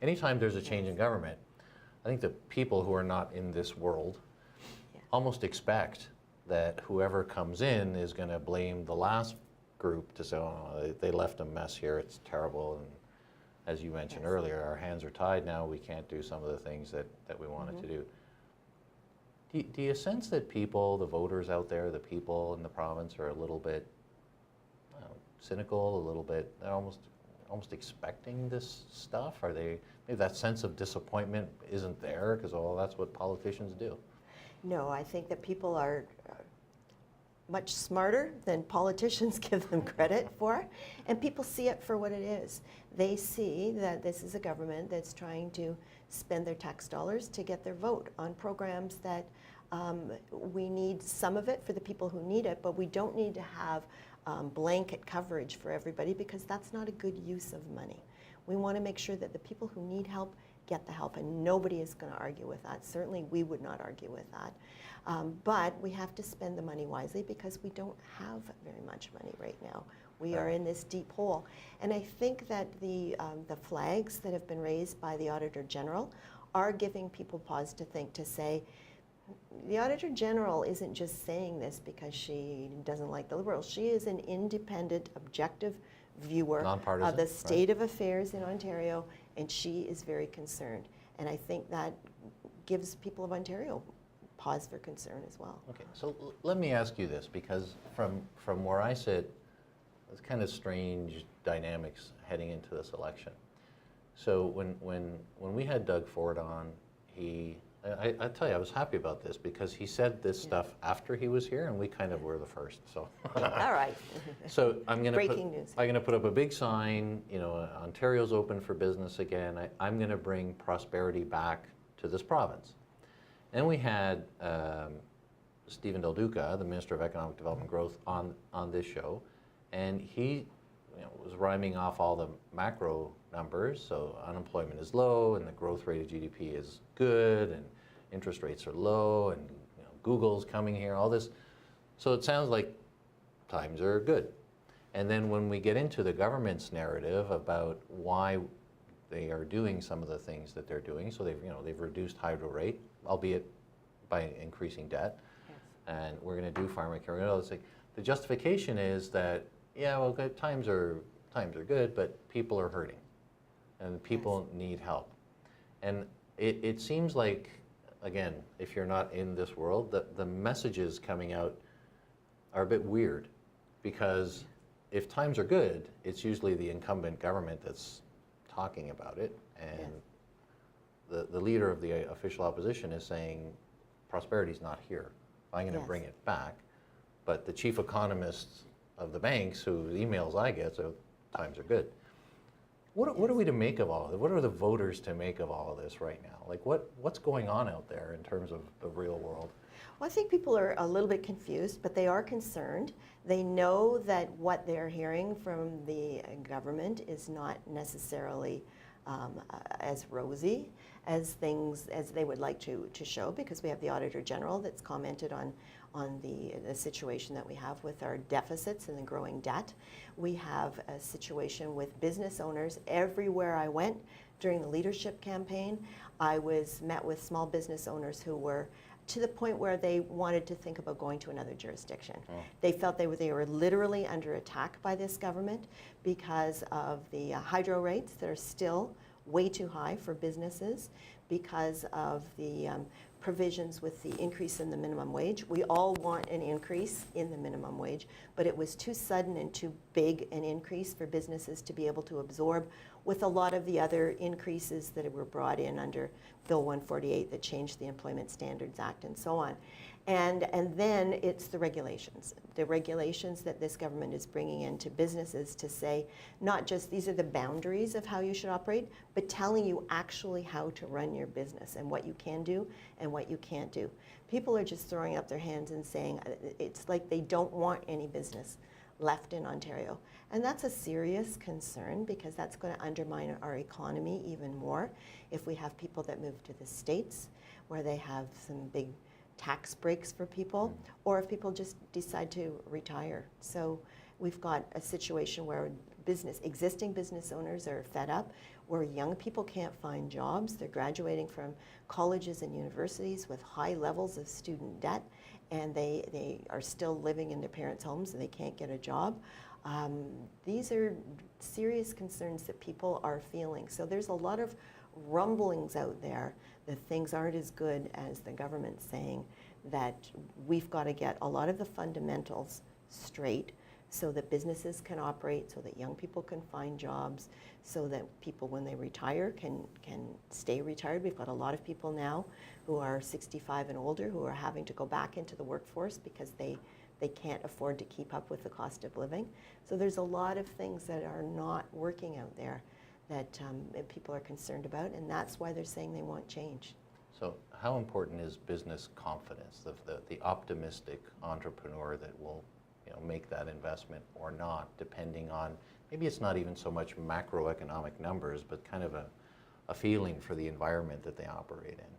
anytime there's a change in government, I think the people who are not in this world almost expect that whoever comes in is going to blame the last group to say, oh, they left a mess here, it's terrible. And as you mentioned earlier, our hands are tied now, we can't do some of the things that we wanted to do. Do you sense that people, the voters out there, the people in the province are a little bit cynical, a little bit, they're almost expecting this stuff? Are they, maybe that sense of disappointment isn't there because, oh, that's what politicians do? No, I think that people are much smarter than politicians give them credit for, and people see it for what it is. They see that this is a government that's trying to spend their tax dollars to get their vote on programs that we need some of it for the people who need it, but we don't need to have blanket coverage for everybody because that's not a good use of money. We want to make sure that the people who need help get the help, and nobody is going to argue with that. Certainly we would not argue with that. But we have to spend the money wisely because we don't have very much money right now. We are in this deep hole. And I think that the flags that have been raised by the Auditor General are giving people pause to think, to say, the Auditor General isn't just saying this because she doesn't like the Liberals. She is an independent, objective viewer of the state of affairs in Ontario, and she is very concerned. And I think that gives people of Ontario pause for concern as well. Okay, so let me ask you this, because from where I sit, it's kind of strange dynamics heading into this election. So when we had Doug Ford on, I tell you, I was happy about this because he said this stuff after he was here, and we kind of were the first. So all right. So I'm going to put up a big sign. You know, Ontario's open for business again. I'm going to bring prosperity back to this province. And we had Stephen Del Duca, the Minister of Economic Development and Growth, on this show, and he was rhyming off all the macro numbers. So unemployment is low, and the growth rate of GDP is good, and interest rates are low, and Google's coming here, all this. So it sounds like times are good. And then when we get into the government's narrative about why they are doing some of the things that they're doing, so they've reduced hydro rate, albeit by increasing debt, and we're going to do farm care. It's like the justification is that times are good, but people are hurting, and people need help. And it seems like, again, if you're not in this world, the messages coming out are a bit weird, because if times are good, it's usually the incumbent government that's talking about it, and the leader of the official opposition is saying prosperity's not here. I'm going to bring it back. But the chief economists of the banks, whose emails I get, so times are good. What are we to make of all of it? What are the voters to make of all of this right now? Like what's going on out there in terms of the real world? Well, I think people are a little bit confused, but they are concerned. They know that what they're hearing from the government is not necessarily as rosy as they would like to show, because we have the Auditor General that's commented on the situation that we have with our deficits and the growing debt. We have a situation with business owners. Everywhere I went during the leadership campaign, I was met with small business owners who were to the point where they wanted to think about going to another jurisdiction. They felt they were literally under attack by this government because of the hydro rates that are still way too high for businesses, because of the provisions with the increase in the minimum wage. We all want an increase in the minimum wage, but it was too sudden and too big an increase for businesses to be able to absorb, with a lot of the other increases that were brought in under Bill 148 that changed the Employment Standards Act and so on. And then it's the regulations that this government is bringing into businesses to say, not just these are the boundaries of how you should operate, but telling you actually how to run your business and what you can do and what you can't do. People are just throwing up their hands and saying it's like they don't want any business left in Ontario. And that's a serious concern, because that's going to undermine our economy even more if we have people that move to the States, where they have some big tax breaks for people, or if people just decide to retire. So we've got a situation where existing business owners are fed up. where young people can't find jobs. They're graduating from colleges and universities with high levels of student debt, and they are still living in their parents' homes and they can't get a job. These are serious concerns that people are feeling. So there's a lot of rumblings out there that things aren't as good as the government's saying, that we've got to get a lot of the fundamentals straight so that businesses can operate, so that young people can find jobs, so that people, when they retire, can stay retired. We've got a lot of people now who are 65 and older who are having to go back into the workforce because they can't afford to keep up with the cost of living. So there's a lot of things that are not working out there that people are concerned about, and that's why they're saying they want change. So how important is business confidence, the optimistic entrepreneur that will make that investment or not, depending on, maybe it's not even so much macroeconomic numbers, but kind of a feeling for the environment that they operate in?